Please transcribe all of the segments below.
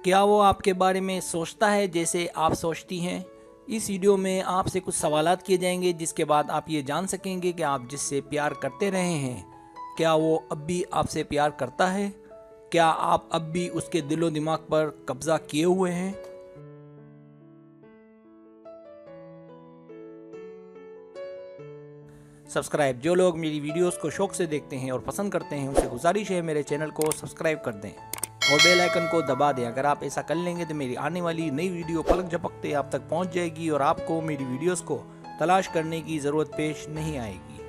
क्या वो आपके बारे में सोचता है जैसे आप सोचती हैं? इस वीडियो में आपसे कुछ सवालात किए जाएंगे जिसके बाद आप ये जान सकेंगे कि आप जिससे प्यार करते रहे हैं, क्या वो अब भी आपसे प्यार करता है? क्या आप अब भी उसके दिलो दिमाग पर कब्जा किए हुए हैं? सब्सक्राइब, जो लोग मेरी वीडियोस को शौक से देखते हैं और पसंद करते हैं उनसे गुजारिश है मेरे चैनल को सब्सक्राइब कर दें और बेल आइकन को दबा दें। अगर आप ऐसा कर लेंगे तो मेरी आने वाली नई वीडियो पलक झपकते आप तक पहुंच जाएगी और आपको मेरी वीडियोस को तलाश करने की ज़रूरत पेश नहीं आएगी।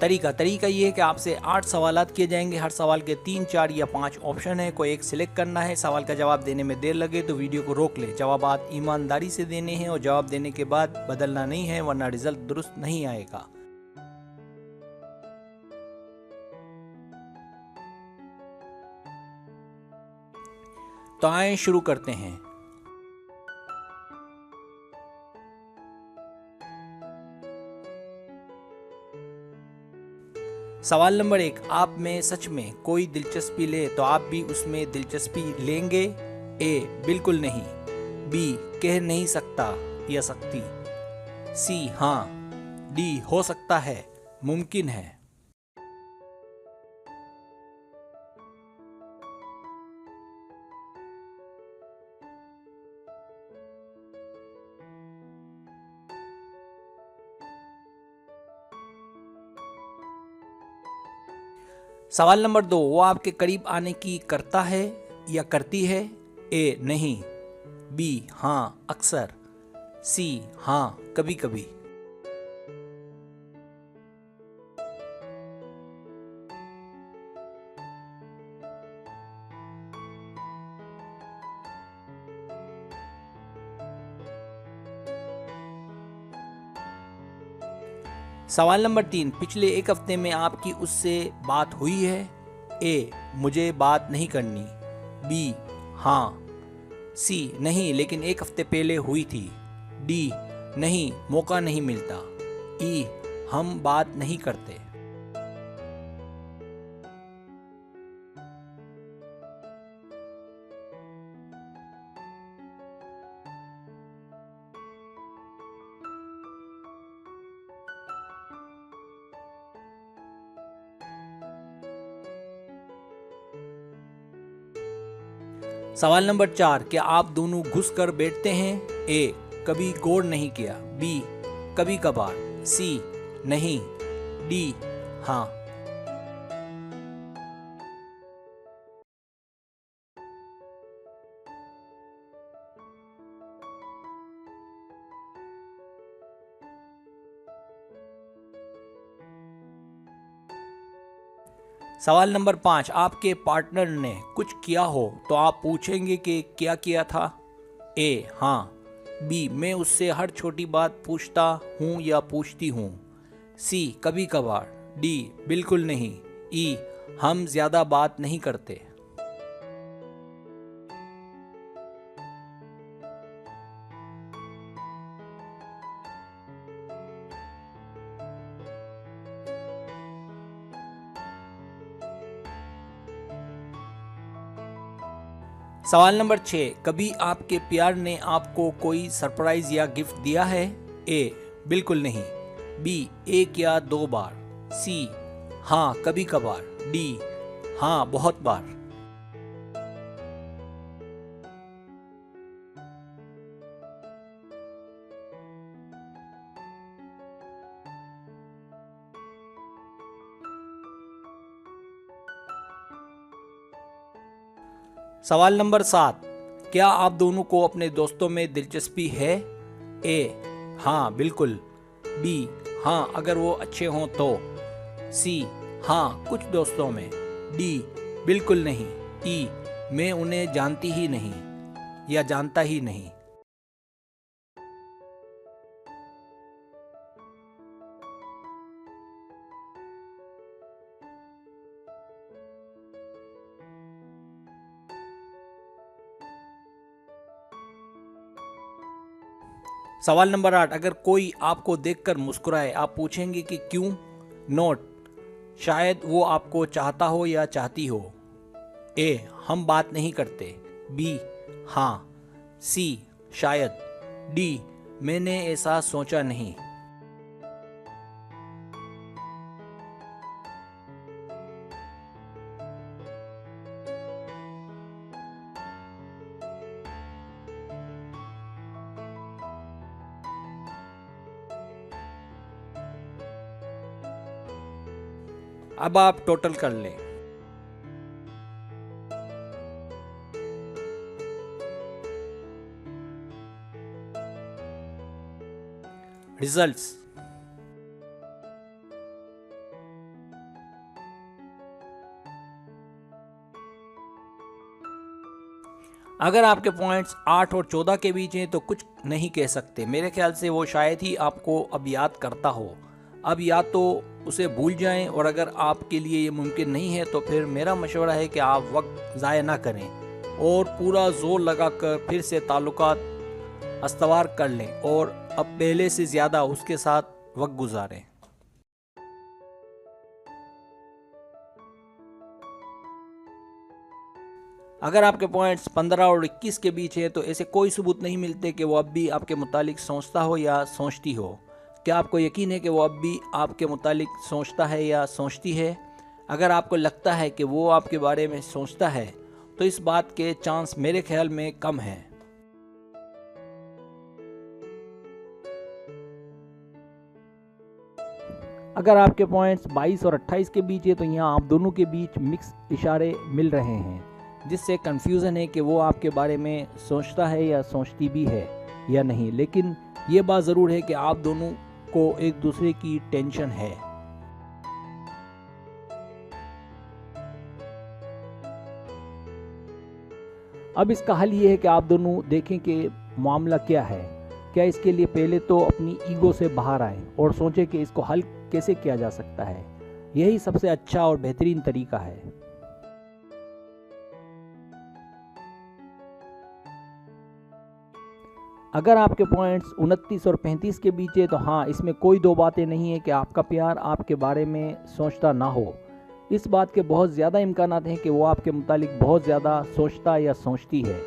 तरीका ये है कि आपसे 8 सवालात किए जाएंगे। हर सवाल के 3, 4 या 5 ऑप्शन है, कोई एक सिलेक्ट करना है। सवाल का जवाब देने में देर लगे तो वीडियो को रोक ले। जवाबात ईमानदारी से देने हैं और जवाब देने के बाद बदलना नहीं है, वरना रिजल्ट दुरुस्त नहीं आएगा। तो आए शुरू करते हैं। सवाल नंबर 1, आप में सच में कोई दिलचस्पी ले तो आप भी उसमें दिलचस्पी लेंगे? ए, बिल्कुल नहीं। बी, कह नहीं सकता या सकती। सी, हाँ। डी, हो सकता है, मुमकिन है। सवाल नंबर 2, वो आपके करीब आने की करता है या करती है? ए, नहीं। बी, हाँ, अक्सर। सी, हाँ, कभी कभी। सवाल नंबर 3, पिछले एक हफ्ते में आपकी उससे बात हुई है? ए, मुझे बात नहीं करनी। बी, हाँ। सी, नहीं, लेकिन एक हफ्ते पहले हुई थी। डी, नहीं, मौका नहीं मिलता। ई, हम बात नहीं करते। सवाल नंबर 4, क्या आप दोनों घुस कर बैठते हैं? ए, कभी गौर नहीं किया। बी, कभी कभार। सी, नहीं। डी, हाँ। सवाल नंबर 5, आपके पार्टनर ने कुछ किया हो तो आप पूछेंगे कि क्या किया था? ए, हाँ। बी, मैं उससे हर छोटी बात पूछता हूँ या पूछती हूँ। सी, कभी कभार। डी, बिल्कुल नहीं। ई, हम ज़्यादा बात नहीं करते। सवाल नंबर 6, कभी आपके प्यार ने आपको कोई सरप्राइज या गिफ्ट दिया है? ए, बिल्कुल नहीं। बी, 1 या 2 बार। सी, हाँ, कभी कभार। डी, हाँ, बहुत बार। सवाल नंबर 7, क्या आप दोनों को अपने दोस्तों में दिलचस्पी है? ए, हाँ, बिल्कुल। बी, हाँ, अगर वो अच्छे हों तो। सी, हाँ, कुछ दोस्तों में। डी, बिल्कुल नहीं। ई, मैं उन्हें जानती ही नहीं या जानता ही नहीं। सवाल नंबर 8, अगर कोई आपको देखकर मुस्कुराए आप पूछेंगे कि क्यों? नोट, शायद वो आपको चाहता हो या चाहती हो। ए, हम बात नहीं करते। बी, हाँ। सी, शायद। डी, मैंने ऐसा सोचा नहीं। अब आप टोटल कर लें। रिजल्ट्स। अगर आपके पॉइंट्स 8 और 14 के बीच हैं तो कुछ नहीं कह सकते। मेरे ख्याल से वो शायद ही आपको अब याद करता हो। अब या तो उसे भूल जाएं, और अगर आपके लिए ये मुमकिन नहीं है तो फिर मेरा मशवरा है कि आप वक्त ज़ाया ना करें और पूरा जोर लगाकर फिर से ताल्लुकात अस्तवार कर लें और अब पहले से ज़्यादा उसके साथ वक्त गुजारें। अगर आपके पॉइंट्स 15 और 21 के बीच है तो ऐसे कोई सबूत नहीं मिलते कि वो अब भी आपके मुतालिक सोचता हो या सोचती हो। क्या आपको यकीन है कि वो अब भी आपके मुतालिक सोचता है या सोचती है? अगर आपको लगता है कि वो आपके बारे में सोचता है तो इस बात के चांस मेरे ख्याल में कम हैं। अगर आपके पॉइंट्स 22 और 28 के बीच है तो यहाँ आप दोनों के बीच मिक्स इशारे मिल रहे हैं, जिससे कंफ्यूजन है कि वो आपके बारे में सोचता है या सोचती भी है या नहीं। लेकिन ये बात ज़रूर है कि आप दोनों को एक दूसरे की टेंशन है। अब इसका हल ये है कि आप दोनों देखें कि मामला क्या है। क्या इसके लिए पहले तो अपनी ईगो से बाहर आएं और सोचें कि इसको हल कैसे किया जा सकता है। यही सबसे अच्छा और बेहतरीन तरीका है। अगर आपके पॉइंट्स 29 और 35 के बीच है तो हाँ, इसमें कोई दो बातें नहीं है कि आपका प्यार आपके बारे में सोचता ना हो। इस बात के बहुत ज़्यादा इम्कानात हैं कि वो आपके मुतालिक बहुत ज़्यादा सोचता या सोचती है।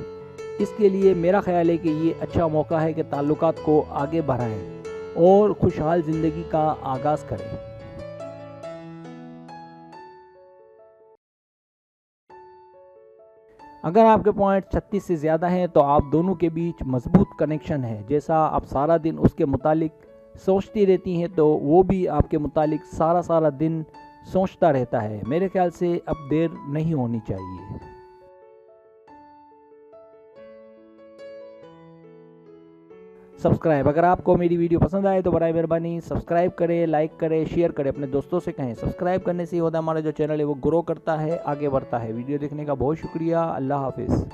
इसके लिए मेरा ख्याल है कि ये अच्छा मौका है कि ताल्लुकात को आगे बढ़ाएं और खुशहाल ज़िंदगी का आगाज़ करें। अगर आपके पॉइंट 36 से ज़्यादा हैं तो आप दोनों के बीच मजबूत कनेक्शन है। जैसा आप सारा दिन उसके मुतालिक सोचती रहती हैं तो वो भी आपके मुतालिक सारा दिन सोचता रहता है। मेरे ख्याल से अब देर नहीं होनी चाहिए। सब्सक्राइब। अगर आपको मेरी वीडियो पसंद आए तो बराए मेहरबानी सब्सक्राइब करें, लाइक करें, शेयर करें, अपने दोस्तों से कहें। सब्सक्राइब करने से होता है हमारा जो चैनल है वो ग्रो करता है, आगे बढ़ता है। वीडियो देखने का बहुत शुक्रिया। अल्लाह हाफिज़।